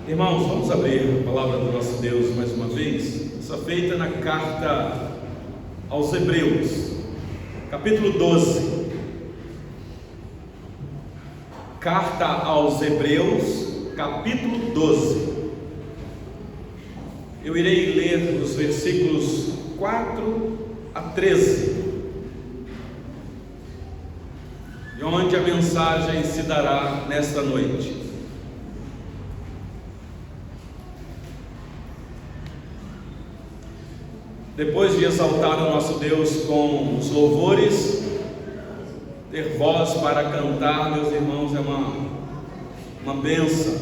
Irmãos, vamos abrir a palavra do nosso Deus mais uma vez, essa feita na carta aos Hebreus, capítulo 12. Carta aos Hebreus, capítulo 12. Eu irei ler os versículos 4 a 13, de onde a mensagem se dará nesta noite. Depois de exaltar o nosso Deus com os louvores, ter voz para cantar, meus irmãos, é uma bênção.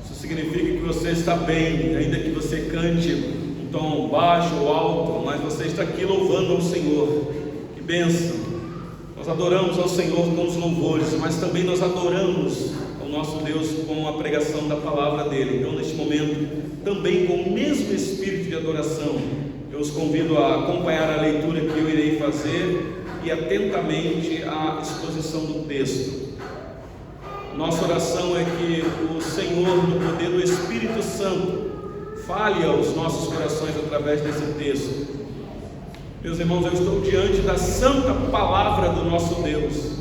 Isso significa que você está bem, ainda que você cante um tom baixo ou alto, mas você está aqui louvando ao Senhor. Que bênção! Nós adoramos ao Senhor com os louvores, mas também nós adoramos ao nosso Deus com a pregação da palavra dele. Então, neste momento, também com o mesmo espírito de adoração, eu os convido a acompanhar a leitura que eu irei fazer e atentamente a exposição do texto. Nossa oração é que o Senhor, no poder do Espírito Santo, fale aos nossos corações através desse texto. Meus irmãos, eu estou diante da santa palavra do nosso Deus.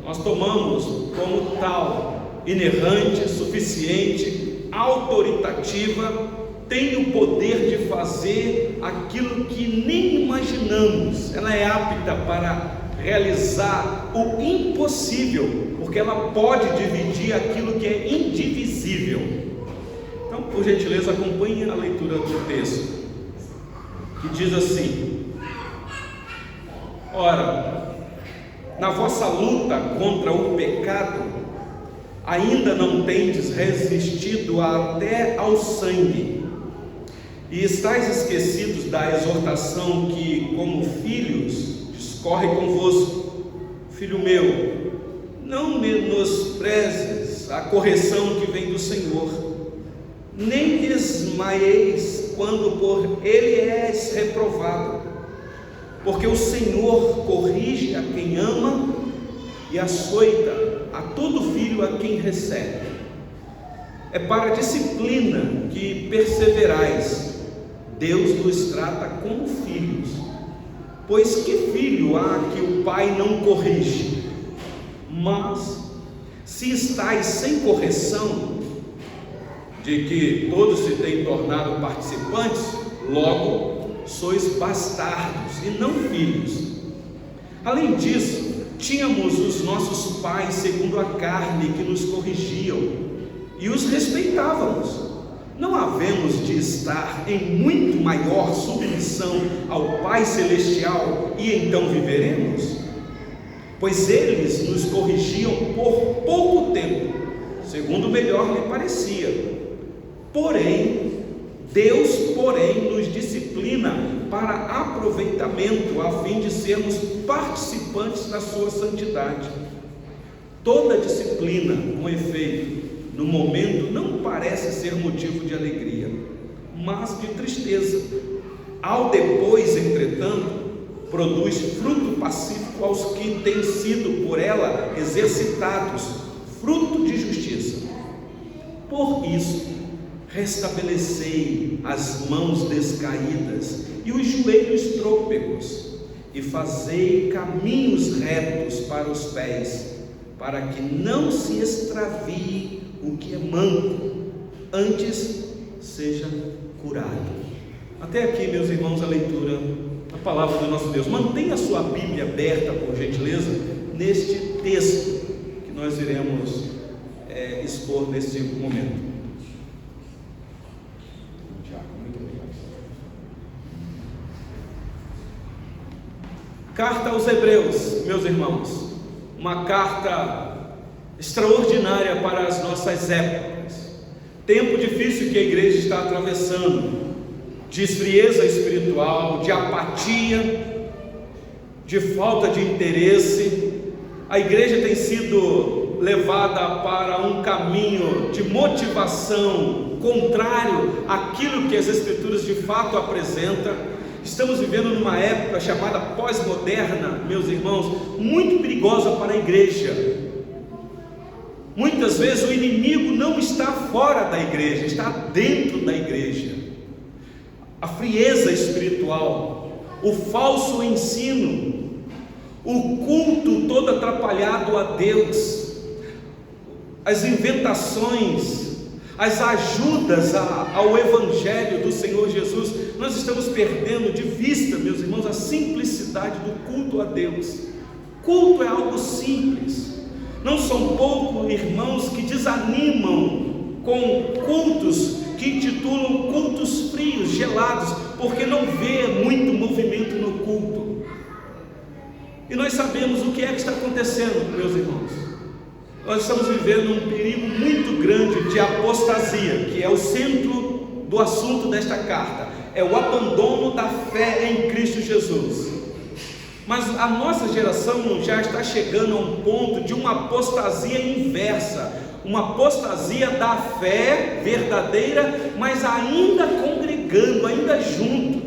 Nós tomamos como tal, inerrante, suficiente, autoritativa, tem o poder de fazer aquilo que nem imaginamos. Ela é apta para realizar o impossível, porque ela pode dividir aquilo que é indivisível. Então, por gentileza, acompanhe a leitura do texto, que diz assim: ora, na vossa luta contra o pecado, ainda não tendes resistido até ao sangue, e estáis esquecidos da exortação que, como filhos, discorre convosco. Filho meu, não menosprezes a correção que vem do Senhor, nem desmaieis quando por ele és reprovado, porque o Senhor corrige a quem ama e açoita a todo filho a quem recebe. É para a disciplina que perseverais. Deus nos trata como filhos. Pois que filho há que o pai não corrige? Mas se estáis sem correção, de que todos se têm tornado participantes, logo sois bastardos e não filhos. Além disso, tínhamos os nossos pais segundo a carne que nos corrigiam, e os respeitávamos. Não havemos de estar em muito maior submissão ao Pai Celestial e então viveremos? Pois eles nos corrigiam por pouco tempo, segundo melhor lhe parecia. Deus, nos disciplina para aproveitamento, a fim de sermos participantes da sua santidade. Toda disciplina, com efeito, no momento não parece ser motivo de alegria, mas de tristeza. Ao depois, entretanto, produz fruto pacífico aos que têm sido por ela exercitados, fruto de justiça. Por isso, restabelecei as mãos descaídas e os joelhos trôpegos, e fazei caminhos retos para os pés, para que não se extravie o que é manco, antes seja curado. Até aqui, meus irmãos, a leitura da palavra do nosso Deus. Mantenha a sua Bíblia aberta, por gentileza, neste texto que nós iremos expor neste momento. Muito obrigado. Carta aos Hebreus, meus irmãos, uma carta extraordinária para as nossas épocas. Tempo difícil que a igreja está atravessando, de frieza espiritual, de apatia, de falta de interesse. A igreja tem sido levada para um caminho de motivação contrário àquilo que as Escrituras de fato apresentam. Estamos vivendo numa época chamada pós-moderna, meus irmãos, muito perigosa para a igreja. Muitas vezes o inimigo não está fora da igreja, está dentro da igreja. A frieza espiritual, o falso ensino, o culto todo atrapalhado a Deus, as inventações, as ajudas ao Evangelho do Senhor Jesus. Nós estamos perdendo de vista, meus irmãos, a simplicidade do culto a Deus. Culto é algo simples. Não são poucos irmãos que desanimam com cultos que intitulam cultos frios, gelados, porque não vê muito movimento no culto. E nós sabemos o que é que está acontecendo, meus irmãos. Nós estamos vivendo um perigo muito grande de apostasia, que é o centro do assunto desta carta. É o abandono da fé em Cristo Jesus. Mas a nossa geração já está chegando a um ponto de uma apostasia inversa, uma apostasia da fé verdadeira, mas ainda congregando, ainda junto.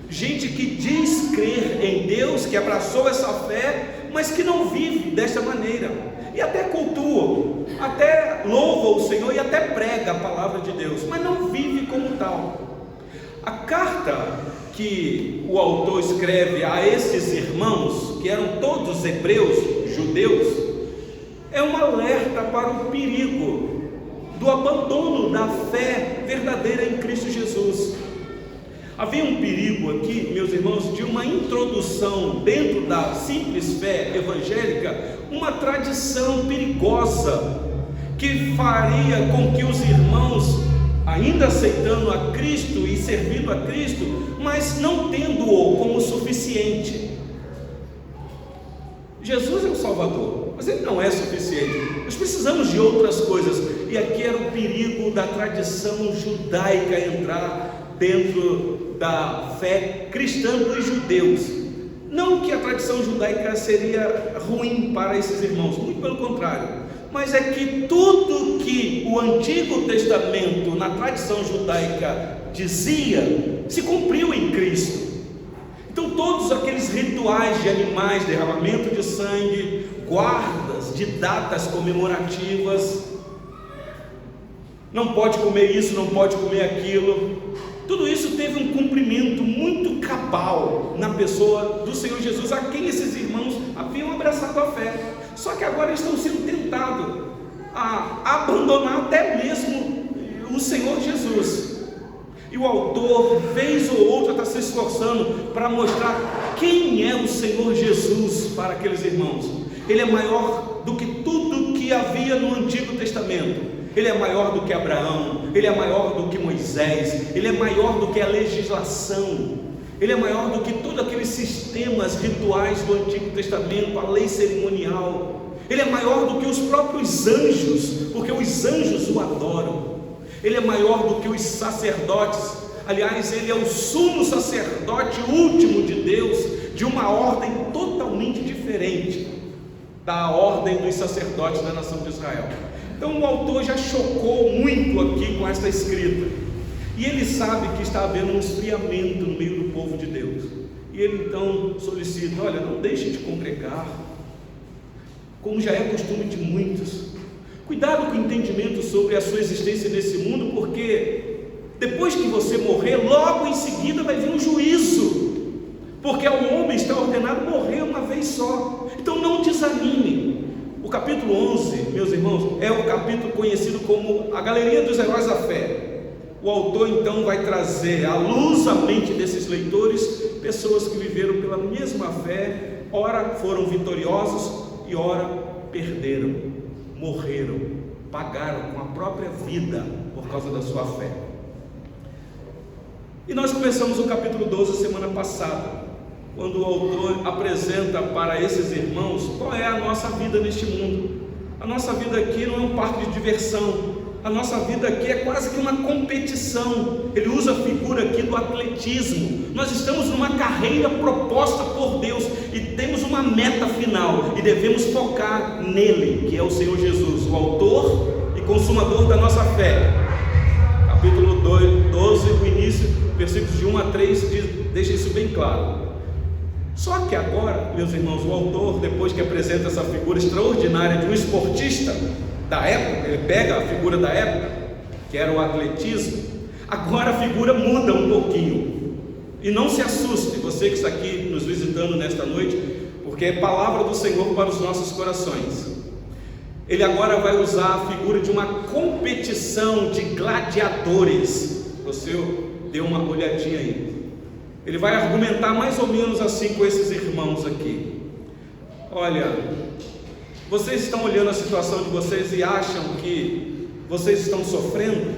Gente que diz crer em Deus, que abraçou essa fé, mas que não vive desta maneira, e até cultua, até louva o Senhor e até prega a palavra de Deus, mas não vive como tal. A carta que o autor escreve a esses irmãos, que eram todos hebreus, judeus, é um alerta para o perigo do abandono da fé verdadeira em Cristo Jesus. Havia um perigo aqui, meus irmãos, de uma introdução dentro da simples fé evangélica, uma tradição perigosa, que faria com que os irmãos, ainda aceitando a Cristo e servindo a Cristo, mas não tendo-o como suficiente. Jesus é o Salvador, mas Ele não é suficiente. Nós precisamos de outras coisas. E aqui era o perigo da tradição judaica entrar dentro da fé cristã dos judeus. Não que a tradição judaica seria ruim para esses irmãos, muito pelo contrário. Mas é que tudo que o Antigo Testamento, na tradição judaica, dizia, se cumpriu em Cristo. Então todos aqueles rituais de animais, derramamento de sangue, guardas de datas comemorativas, não pode comer isso, não pode comer aquilo, tudo isso teve um cumprimento muito cabal na pessoa do Senhor Jesus, a quem esses irmãos haviam abraçado a fé. Só que agora estão sendo tentados a abandonar até mesmo o Senhor Jesus. E o autor, vez ou outra, está se esforçando para mostrar quem é o Senhor Jesus para aqueles irmãos. Ele é maior do que tudo que havia no Antigo Testamento. Ele é maior do que Abraão, Ele é maior do que Moisés, Ele é maior do que a legislação, Ele é maior do que todos aqueles sistemas rituais do Antigo Testamento, a lei cerimonial. Ele é maior do que os próprios anjos, porque os anjos o adoram. Ele é maior do que os sacerdotes. Aliás, Ele é o sumo sacerdote último de Deus, de uma ordem totalmente diferente da ordem dos sacerdotes da nação de Israel. Então o autor já chocou muito aqui com esta escrita, e ele sabe que está havendo um esfriamento no meio do povo de Deus, e ele então solicita: olha, não deixe de congregar, como já é costume de muitos. Cuidado com o entendimento sobre a sua existência nesse mundo, porque depois que você morrer, logo em seguida vai vir um juízo, porque ao homem está ordenado morrer uma vez só. Então não desanime. O capítulo 11, meus irmãos, é o capítulo conhecido como a Galeria dos Heróis da Fé. O autor então vai trazer à luz à mente desses leitores pessoas que viveram pela mesma fé, ora foram vitoriosos e ora perderam, morreram, pagaram com a própria vida por causa da sua fé. E nós começamos o capítulo 12 semana passada, quando o autor apresenta para esses irmãos qual é a nossa vida neste mundo. A nossa vida aqui não é um parque de diversão, a nossa vida aqui é quase que uma competição. Ele usa a figura aqui do atletismo. Nós estamos numa carreira proposta por Deus e temos uma meta final, e devemos focar nele, que é o Senhor Jesus, o autor e consumador da nossa fé. Capítulo 12, o início, versículos de 1 a 3, deixa isso bem claro. Só que agora, meus irmãos, o autor, depois que apresenta essa figura extraordinária de um esportista, da época, ele pega a figura da época, que era o atletismo. Agora a figura muda um pouquinho, e não se assuste, você que está aqui nos visitando nesta noite, porque é palavra do Senhor para os nossos corações. Ele agora vai usar a figura de uma competição de gladiadores. Você deu uma olhadinha aí. Ele vai argumentar mais ou menos assim com esses irmãos aqui. Olha, vocês estão olhando a situação de vocês e acham que vocês estão sofrendo?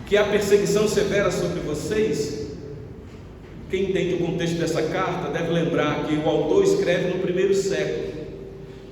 Que há perseguição severa sobre vocês? Quem entende o contexto dessa carta deve lembrar que o autor escreve no primeiro século.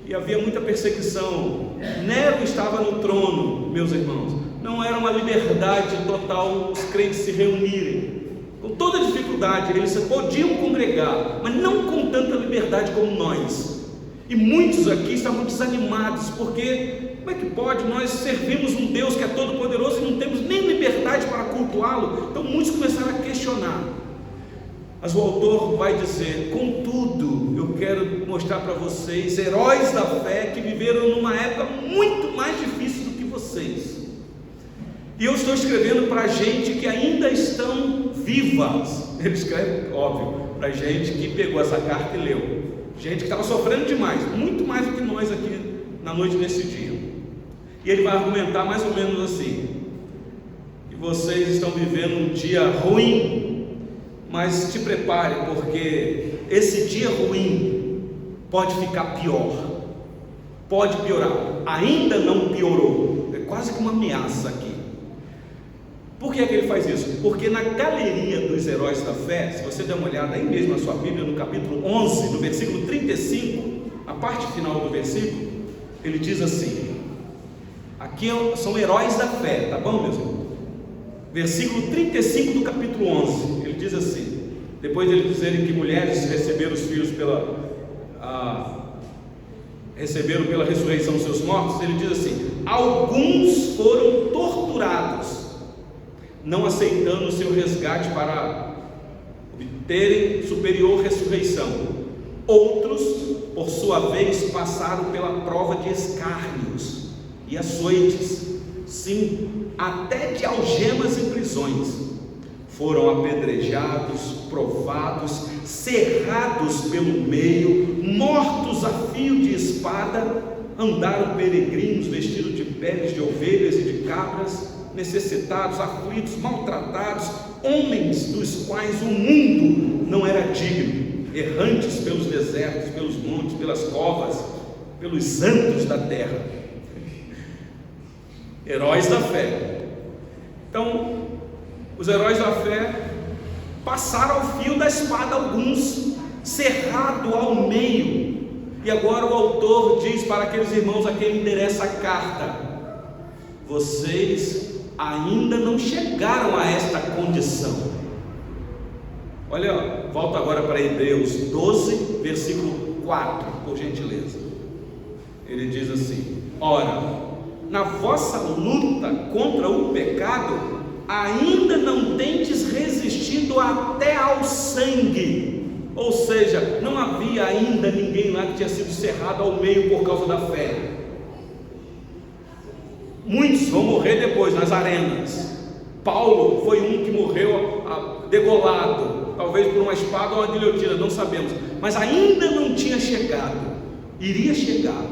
E havia muita perseguição. Nero estava no trono, meus irmãos. Não era uma liberdade total os crentes se reunirem. Com toda dificuldade, eles podiam congregar, mas não com tanta liberdade como nós. E muitos aqui estavam desanimados, porque como é que pode? Nós servimos um Deus que é todo poderoso e não temos nem liberdade para cultuá-lo. Então muitos começaram a questionar. Mas o autor vai dizer: contudo, eu quero mostrar para vocês heróis da fé que viveram numa época muito mais difícil do que vocês. E eu estou escrevendo para gente que ainda estão vivas. Ele escreve, óbvio, para gente que pegou essa carta e leu. Gente que estava sofrendo demais, muito mais do que nós aqui na noite desse dia. E ele vai argumentar mais ou menos assim: que vocês estão vivendo um dia ruim, mas te prepare, porque esse dia ruim pode ficar pior, pode piorar. Ainda não piorou, é quase que uma ameaça aqui. Por que é que ele faz isso? Porque na galeria dos heróis da fé, se você der uma olhada aí mesmo na sua Bíblia, no capítulo 11, no versículo 35, a parte final do versículo, ele diz assim, aqui são heróis da fé, tá bom, meus irmãos? Versículo 35 do capítulo 11, ele diz assim, depois de ele dizerem que mulheres receberam os filhos receberam pela ressurreição dos seus mortos, ele diz assim: alguns foram torturados, não aceitando o seu resgate para obterem superior ressurreição. Outros, por sua vez, passaram pela prova de escárnios e açoites, sim, até de algemas e prisões. Foram apedrejados, provados, cerrados pelo meio, mortos a fio de espada, andaram peregrinos vestidos de peles de ovelhas e de cabras, necessitados, aflitos, maltratados, homens dos quais o mundo não era digno, errantes pelos desertos, pelos montes, pelas covas, pelos antros da terra. Heróis da fé. Então, os heróis da fé passaram ao fio da espada, alguns cerrado ao meio. E agora o autor diz para aqueles irmãos a quem ele endereça a carta: vocês ainda não chegaram a esta condição. Olha, volta agora para Hebreus 12, versículo 4, por gentileza. Ele diz assim: ora, na vossa luta contra o pecado, ainda não tendes resistido até ao sangue. Ou seja, não havia ainda ninguém lá que tinha sido cerrado ao meio por causa da fé. Muitos vão morrer depois nas arenas. Paulo foi um que morreu degolado, talvez por uma espada ou uma guilhotina, não sabemos, mas ainda não tinha chegado. Iria chegar,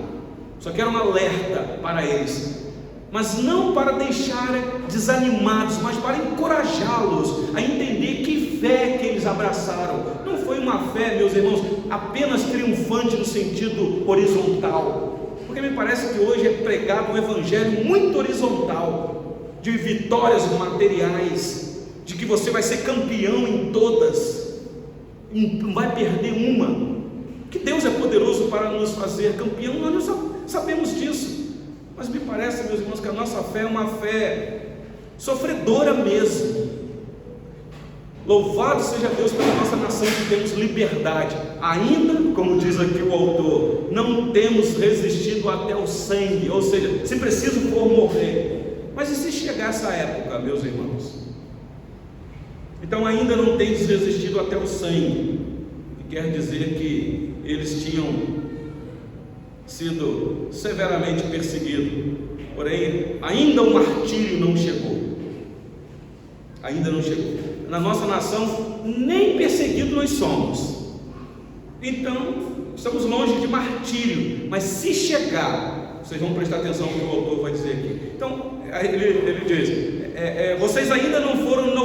só que era um alerta para eles, mas não para deixarem desanimados, mas para encorajá-los a entender que fé que eles abraçaram. Não foi uma fé, meus irmãos, apenas triunfante no sentido horizontal, porque me parece que hoje é pregado um evangelho muito horizontal, de vitórias materiais, de que você vai ser campeão em todas, não vai perder uma, que Deus é poderoso para nos fazer campeão, nós sabemos disso. Mas me parece, meus irmãos, que a nossa fé é uma fé sofredora mesmo. Louvado seja Deus pela nossa nação, que temos liberdade. Ainda, como diz aqui o autor, não temos resistido até o sangue. Ou seja, se preciso for morrer. Mas e se chegar essa época, meus irmãos? Então ainda não temos resistido até o sangue. E quer dizer que eles tinham sido severamente perseguido, porém ainda o martírio não chegou. Ainda não chegou. Na nossa nação, nem perseguidos nós somos. Então, estamos longe de martírio. Mas se chegar, vocês vão prestar atenção no que o autor vai dizer aqui. Então, ele diz: vocês ainda não foram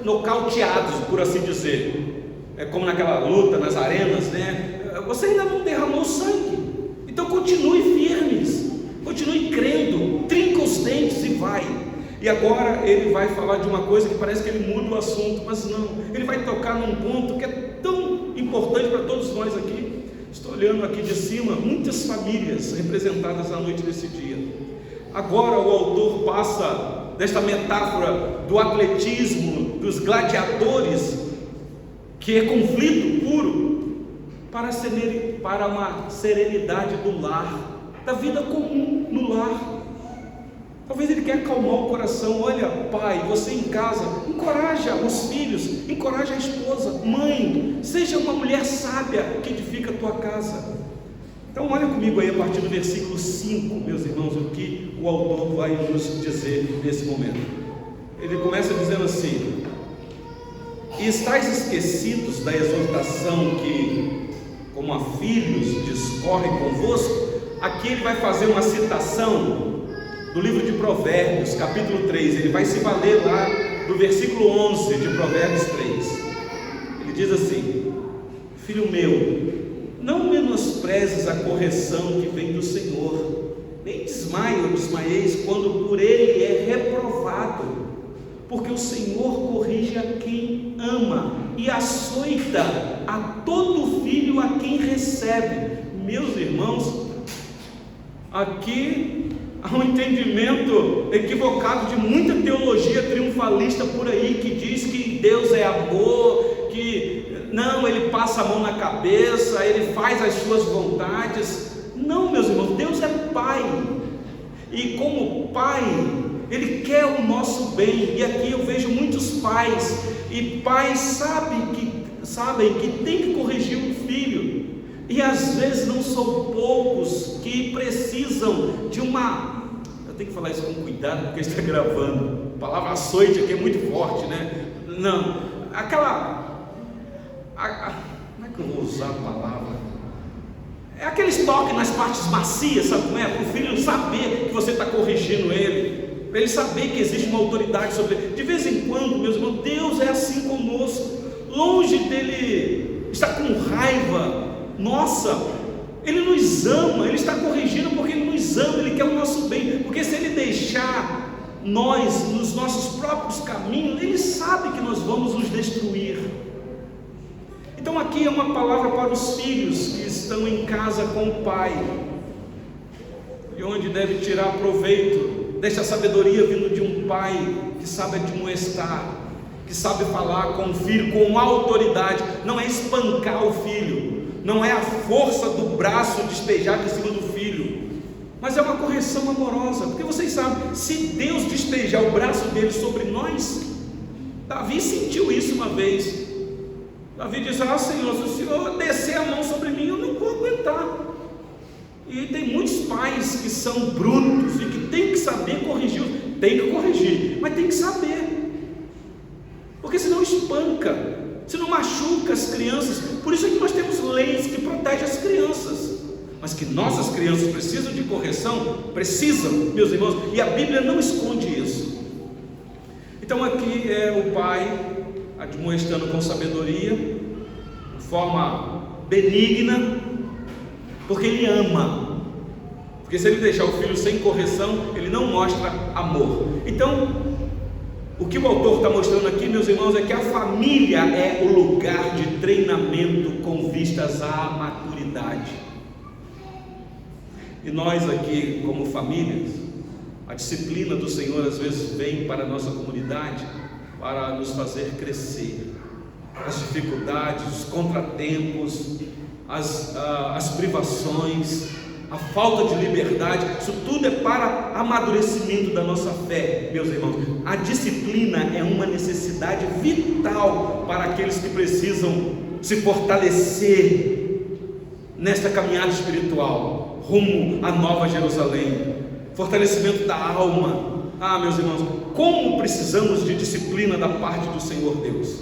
nocauteados, por assim dizer. É como naquela luta, nas arenas, né? Você ainda não derramou sangue. Então continue firmes, continue crendo, trinca os dentes e vai. E agora ele vai falar de uma coisa que parece que ele muda o assunto, mas não, ele vai tocar num ponto que é tão importante para todos nós aqui. Estou olhando aqui de cima, muitas famílias representadas à noite desse dia. Agora o autor passa desta metáfora do atletismo, dos gladiadores, que é conflito puro, para uma serenidade do lar, da vida comum no lar. Talvez ele quer acalmar o coração. Olha, pai, você em casa, encoraja os filhos, encoraja a esposa, mãe, seja uma mulher sábia que edifica a tua casa. Então olha comigo aí a partir do versículo 5, meus irmãos, o que o autor vai nos dizer nesse momento. Ele começa dizendo assim: e estáis esquecidos da exortação que, como a filhos, discorre convosco. Aqui ele vai fazer uma citação do livro de Provérbios, capítulo 3, ele vai se valer lá do versículo 11 de Provérbios 3. Ele diz assim: filho meu, não menosprezes a correção que vem do Senhor, nem desmaie ou desmaieis quando por ele é reprovado, porque o Senhor corrige a quem ama e açoita a todo filho a quem recebe. Meus irmãos, aqui há um entendimento equivocado de muita teologia triunfalista por aí, que diz que Deus é amor, que não, Ele passa a mão na cabeça, Ele faz as suas vontades. Não, meus irmãos, Deus é Pai, e como Pai, Ele quer o nosso bem. E aqui eu vejo muitos pais, e pais sabem que tem que corrigir um filho, e às vezes não são poucos que precisam de uma... Eu tenho que falar isso com cuidado porque está gravando. A palavra açoite aqui é muito forte, né? Não, como é que eu vou usar a palavra? É aqueles toques nas partes macias, sabe como é? Para o filho saber que você está corrigindo ele, para ele saber que existe uma autoridade sobre ele. De vez em quando, meus irmãos, Deus é assim conosco. Longe dele estar com raiva nossa, Ele nos ama, Ele está corrigindo porque Ele nos ama, Ele quer o nosso bem. Porque se Ele deixar nós nos nossos próprios caminhos, Ele sabe que nós vamos nos destruir. Então aqui é uma palavra para os filhos que estão em casa com o pai, e onde deve tirar proveito desta sabedoria vindo de um pai que sabe admoestar, que sabe falar com o filho com autoridade. Não é espancar o filho, não é a força do braço despejado em cima do filho, mas é uma correção amorosa. Porque vocês sabem, se Deus despejar o braço dele sobre nós, Davi sentiu isso uma vez. Davi disse: ah, Senhor, se o Senhor descer a mão sobre mim, eu não vou aguentar. E tem muitos pais que são brutos e que tem que saber corrigir. Tem que corrigir, mas tem que saber, porque senão espanca, senão machuca as crianças. Por isso é que nós temos leis que protegem as crianças. Mas que nossas crianças precisam de correção, precisam, meus irmãos, e a Bíblia não esconde isso. Então aqui é o pai admoestando com sabedoria, de forma benigna, porque ele ama. Porque se ele deixar o filho sem correção, ele não mostra amor. Então, o que o autor está mostrando aqui, meus irmãos, é que a família é o lugar de treinamento com vistas à maturidade. E nós aqui, como famílias, a disciplina do Senhor às vezes vem para a nossa comunidade para nos fazer crescer. As dificuldades, os contratempos, as privações, a falta de liberdade, isso tudo é para amadurecimento da nossa fé, meus irmãos. A disciplina é uma necessidade vital para aqueles que precisam se fortalecer nesta caminhada espiritual, rumo à Nova Jerusalém, fortalecimento da alma. Meus irmãos, como precisamos de disciplina da parte do Senhor Deus.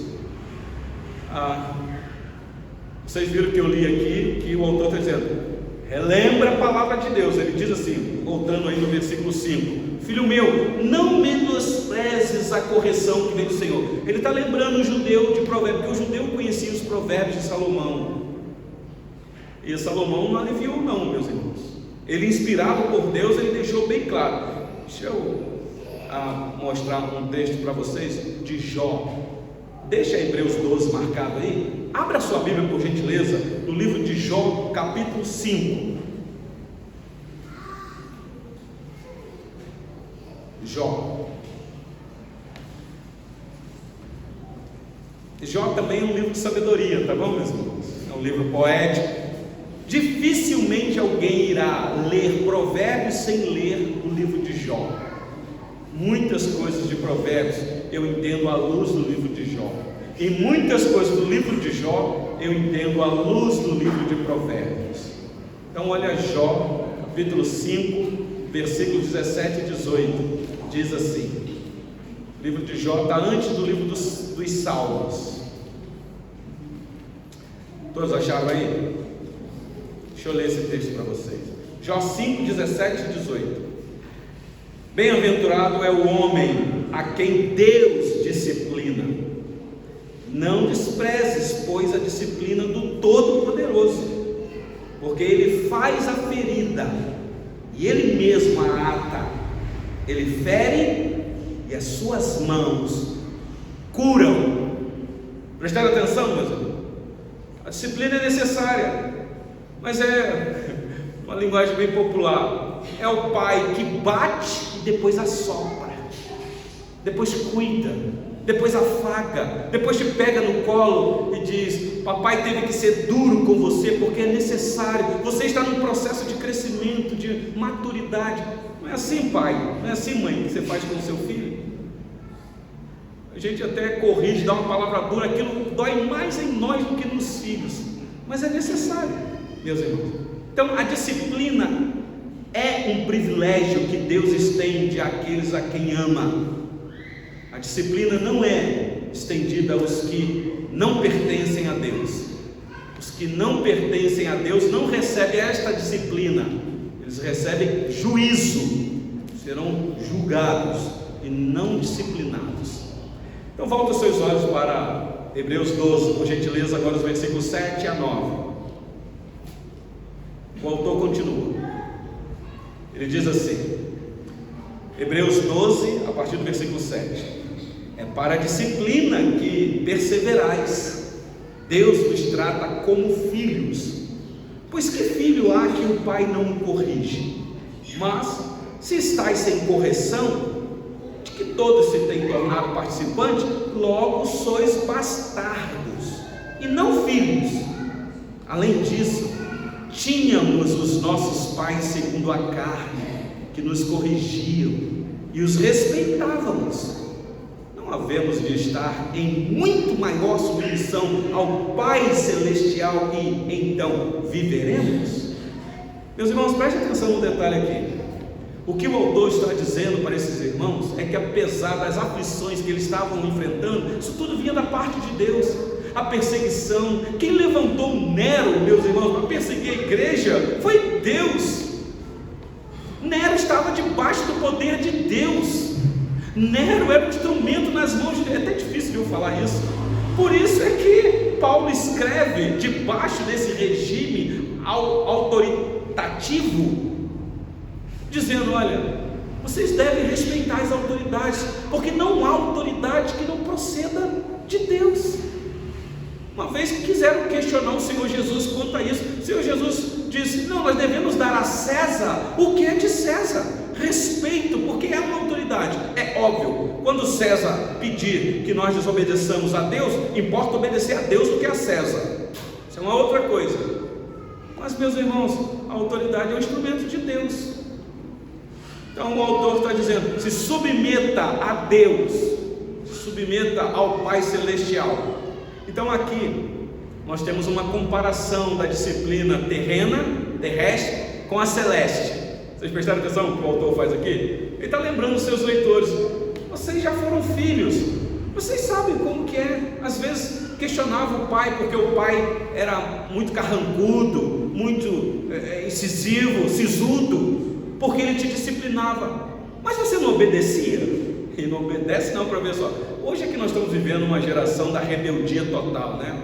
Vocês viram que eu li aqui, que o autor está dizendo, relembra a palavra de Deus. Ele diz assim, voltando aí no versículo 5: filho meu, não menosprezes a correção que vem do Senhor. Ele está lembrando o judeu de provérbios, porque o judeu conhecia os provérbios de Salomão, e Salomão não aliviou não, meus irmãos. Ele, inspirado por Deus, ele deixou bem claro. Deixa eu mostrar um texto para vocês de Jó. Deixa Hebreus 12 marcado aí. Abra sua Bíblia, por gentileza, no livro de Jó, capítulo 5. Jó. Jó também é um livro de sabedoria, tá bom, meus irmãos? É um livro poético. Dificilmente alguém irá ler Provérbios sem ler o livro de Jó. Muitas coisas de Provérbios eu entendo à luz do livro de Jó, e muitas coisas do livro de Jó eu entendo à luz do livro de Provérbios. Então olha Jó, capítulo 5, versículos 17 e 18, diz assim. O livro de Jó está antes do livro dos Salmos. Todos acharam aí? Deixa eu ler esse texto para vocês. Jó 5, 17 e 18. Bem-aventurado é o homem a quem Deus disciplina. Não desprezes, pois, a disciplina do Todo-Poderoso, porque Ele faz a ferida e Ele mesmo a ata. Ele fere e as suas mãos curam. Prestaram atenção, meus irmãos? A disciplina é necessária, mas é uma linguagem bem popular. É o pai que bate e depois assopra, depois cuida, depois afaga, depois te pega no colo e diz: papai teve que ser duro com você porque é necessário, você está num processo de crescimento, de maturidade. Não é assim, pai, não é assim, mãe, que você faz com o seu filho. A gente até corrige, dá uma palavra dura, aquilo dói mais em nós do que nos filhos, mas é necessário, meus irmãos. Então a disciplina é um privilégio que Deus estende àqueles a quem ama. A disciplina não é estendida aos que não pertencem a Deus. Os que não pertencem a Deus não recebem esta disciplina, eles recebem juízo, serão julgados e não disciplinados. Então volta os seus olhos para Hebreus 12, por gentileza, agora os versículos 7 a 9. O autor continua. Ele diz assim, Hebreus 12, a partir do versículo 7: é para a disciplina que perseverais. Deus vos trata como filhos. Pois que filho há que o pai não o corrige? Mas se estáis sem correção, de que todos se têm tornado participantes, logo sois bastardos e não filhos. Além disso, tínhamos os nossos pais segundo a carne, que nos corrigiam e os respeitávamos. Não havemos de estar em muito maior submissão ao Pai Celestial e então viveremos? Meus irmãos, prestem atenção no detalhe aqui. O que o autor está dizendo para esses irmãos é que, apesar das aflições que eles estavam enfrentando, isso tudo vinha da parte de Deus. A perseguição, quem levantou Nero, meus irmãos, para perseguir a igreja foi Deus. Nero estava debaixo do poder de Deus. Nero era um instrumento nas mãos de Deus. É até difícil de eu falar isso. Por isso é que Paulo escreve debaixo desse regime autoritativo, dizendo: olha, vocês devem respeitar as autoridades, porque não há autoridade que não proceda de Deus. Uma vez que quiseram questionar o Senhor Jesus quanto a isso, o Senhor Jesus disse: não, nós devemos dar a César o que é de César. Respeito, porque é uma autoridade. É óbvio, quando César pedir que nós desobedeçamos a Deus, importa obedecer a Deus do que a César. Isso é uma outra coisa. Mas, meus irmãos, a autoridade é um instrumento de Deus. Então o autor está dizendo: se submeta a Deus, se submeta ao Pai Celestial. Então aqui, nós temos uma comparação da disciplina terrena, terrestre, com a celeste. Vocês prestaram atenção no que o autor faz aqui? Ele está lembrando os seus leitores: vocês já foram filhos, vocês sabem como que é. Às vezes questionava o pai, porque o pai era muito carrancudo, muito incisivo, sisudo, porque ele te disciplinava, mas você não obedecia. E não obedece não, para ver só. Hoje é que nós estamos vivendo uma geração da rebeldia total, né?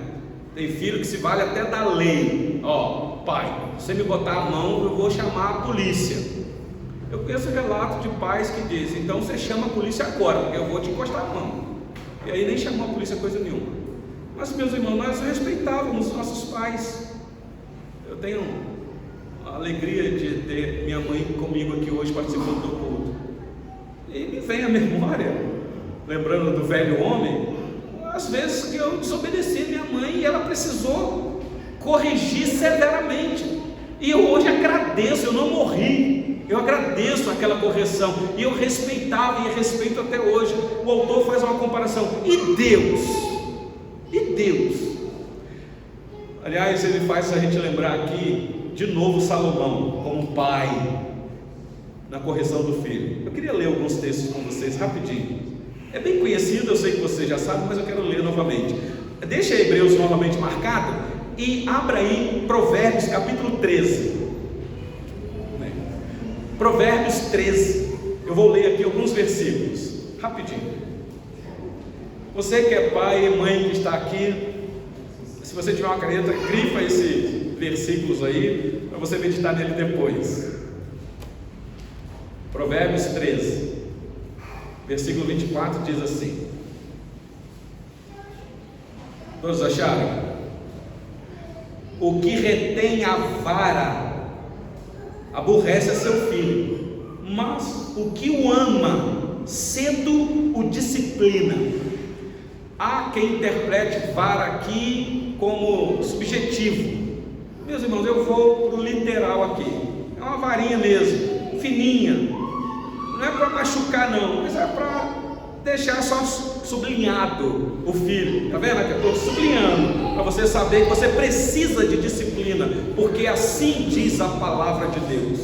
Tem filho que se vale até da lei. Ó, pai, se você me botar a mão, eu vou chamar a polícia. Eu conheço relatos de pais que dizem: então você chama a polícia agora, porque eu vou te encostar a mão. E aí nem chamou a polícia coisa nenhuma. Mas, meus irmãos, nós respeitávamos os nossos pais. Eu tenho a alegria de ter minha mãe comigo aqui hoje participando do culto, e me vem à memória, lembrando do velho homem, às vezes que eu desobedeci minha mãe e ela precisou corrigir severamente, e eu hoje agradeço, eu não morri, eu agradeço aquela correção, e eu respeitava e respeito até hoje. O autor faz uma comparação: e Deus? Aliás, ele faz a gente lembrar aqui de novo Salomão como pai na correção do filho. Eu queria ler alguns textos com vocês rapidinho. É bem conhecido, eu sei que você já sabe, mas eu quero ler novamente. Deixa Hebreus novamente marcado e abra aí Provérbios capítulo 13. Provérbios 13. Eu vou ler aqui alguns versículos rapidinho. Você que é pai e mãe que está aqui, se você tiver uma caneta, grifa esses versículos aí, para você meditar nele depois. Provérbios 13, versículo 24 diz assim: todos acharam? O que retém a vara aborrece a seu filho, mas o que o ama cedo o disciplina. Há quem interprete vara aqui como subjetivo. Meus irmãos, eu vou para o literal aqui. É uma varinha mesmo, fininha. Não é para machucar não, mas é para deixar só sublinhado o filho. Está vendo? Aqui eu estou sublinhando, para você saber que você precisa de disciplina, porque assim diz a palavra de Deus.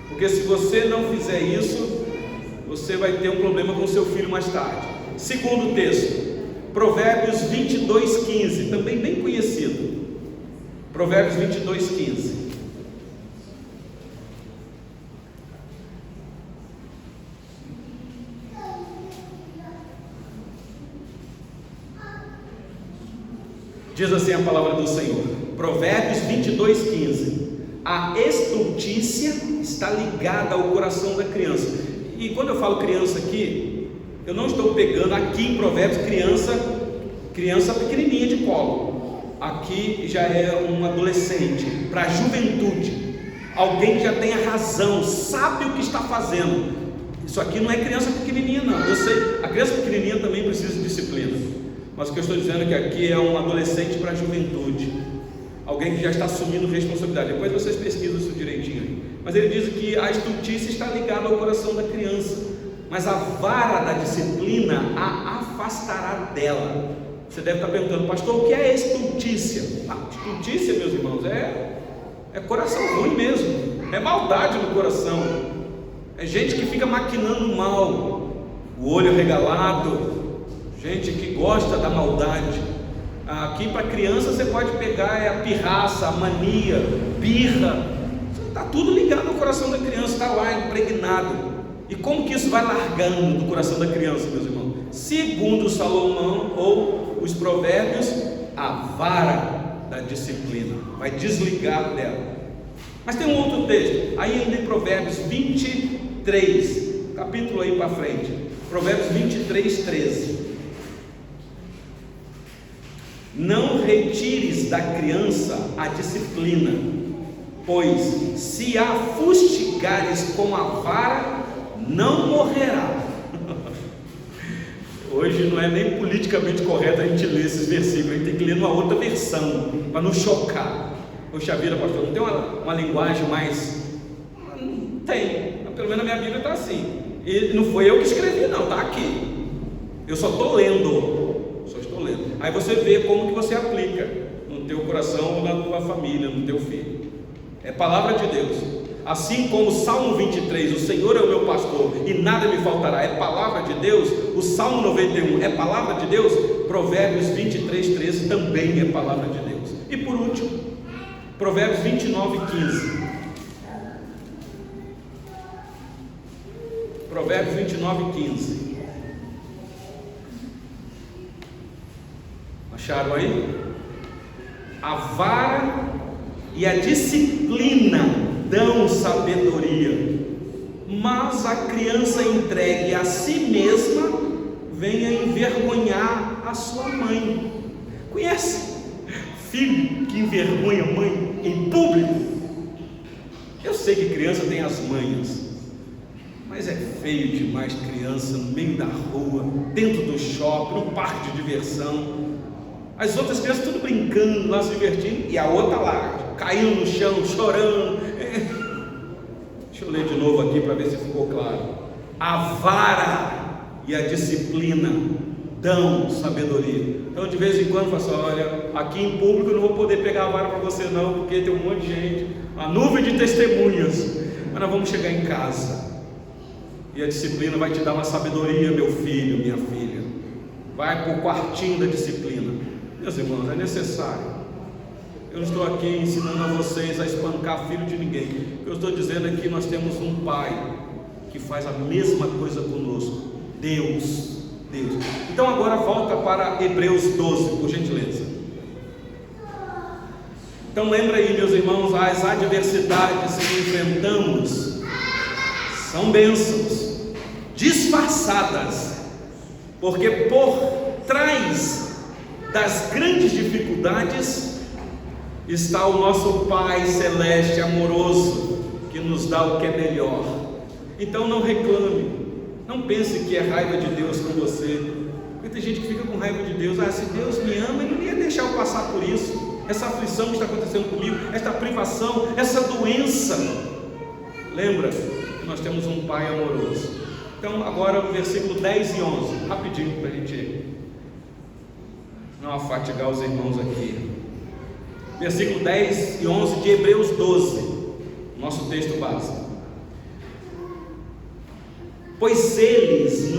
Porque se você não fizer isso, você vai ter um problema com seu filho mais tarde. Segundo texto, Provérbios 22:15, também bem conhecido. Provérbios 22:15. Diz assim a palavra do Senhor, Provérbios 22:15: a estultícia está ligada ao coração da criança. E quando eu falo criança aqui, eu não estou pegando aqui em Provérbios criança pequenininha de colo. Aqui já é um adolescente, para a juventude, alguém que já tem a razão, sabe o que está fazendo. Isso aqui não é criança pequenininha não, eu sei, a criança pequenininha também precisa de disciplina, mas o que eu estou dizendo é que aqui é um adolescente para a juventude, alguém que já está assumindo responsabilidade. Depois vocês pesquisam isso direitinho aí. Mas ele diz que a estultícia está ligada ao coração da criança, mas a vara da disciplina a afastará dela. Você deve estar perguntando: pastor, o que é estultícia? Estultícia, meus irmãos, é coração ruim mesmo, é maldade no coração, é gente que fica maquinando mal, o olho regalado, gente que gosta da maldade. Aqui para criança você pode pegar a pirraça, a mania, birra, está tudo ligado ao coração da criança, está lá impregnado. E como que isso vai largando do coração da criança, meus irmãos? Segundo Salomão ou os Provérbios, a vara da disciplina vai desligar dela. Mas tem um outro texto, aí ainda em Provérbios 23, capítulo aí para frente, Provérbios 23:13. Não retires da criança a disciplina, pois se a fustigares com a vara, não morrerá. Hoje não é nem politicamente correto a gente ler esses versículos, a gente tem que ler numa outra versão, para não chocar. Poxa vida, pastor, não tem uma linguagem mais... Não tem, pelo menos a minha Bíblia está assim, e não foi eu que escrevi não, está aqui, eu só estou lendo. Aí você vê como que você aplica. no teu coração ou na tua família, no teu filho. É palavra de Deus. Assim como o Salmo 23, o Senhor é o meu pastor e nada me faltará, é palavra de Deus. O Salmo 91 é palavra de Deus. Provérbios 23, 13 também é palavra de Deus. E por último, Provérbios 29, 15. Provérbios 29, 15. Acharam aí? A vara e a disciplina dão sabedoria, mas a criança entregue a si mesma vem a envergonhar a sua mãe. Conhece filho que envergonha a mãe em público? Eu sei que criança tem as manhas, mas é feio demais criança no meio da rua, dentro do shopping, no parque de diversão, as outras crianças tudo brincando lá, se divertindo, e a outra lá, caindo no chão, chorando. Deixa eu ler de novo aqui para ver se ficou claro. A vara e a disciplina dão sabedoria. Então de vez em quando eu falo assim: olha, aqui em público eu não vou poder pegar a vara para você não, porque tem um monte de gente, uma nuvem de testemunhas, mas nós vamos chegar em casa e a disciplina vai te dar uma sabedoria, meu filho, minha filha. Vai para o quartinho da disciplina. Meus irmãos, é necessário. Eu não estou aqui ensinando a vocês a espancar filho de ninguém. O que eu estou dizendo é que nós temos um Pai que faz a mesma coisa conosco. Deus. Então agora volta para Hebreus 12, por gentileza. Então lembra aí, meus irmãos, as adversidades que enfrentamos são bênçãos disfarçadas, porque por trás das grandes dificuldades está o nosso Pai celeste amoroso, que nos dá o que é melhor. Então não reclame, não pense que é raiva de Deus com você, porque tem gente que fica com raiva de Deus. Se Deus me ama, Ele não ia deixar eu passar por isso, essa aflição que está acontecendo comigo, esta privação, essa doença. Lembra que nós temos um Pai amoroso. Então agora o versículo 10 e 11, rapidinho para a gente não afatigar os irmãos aqui. Versículo 10 e 11 de Hebreus 12, nosso texto básico. Pois eles nos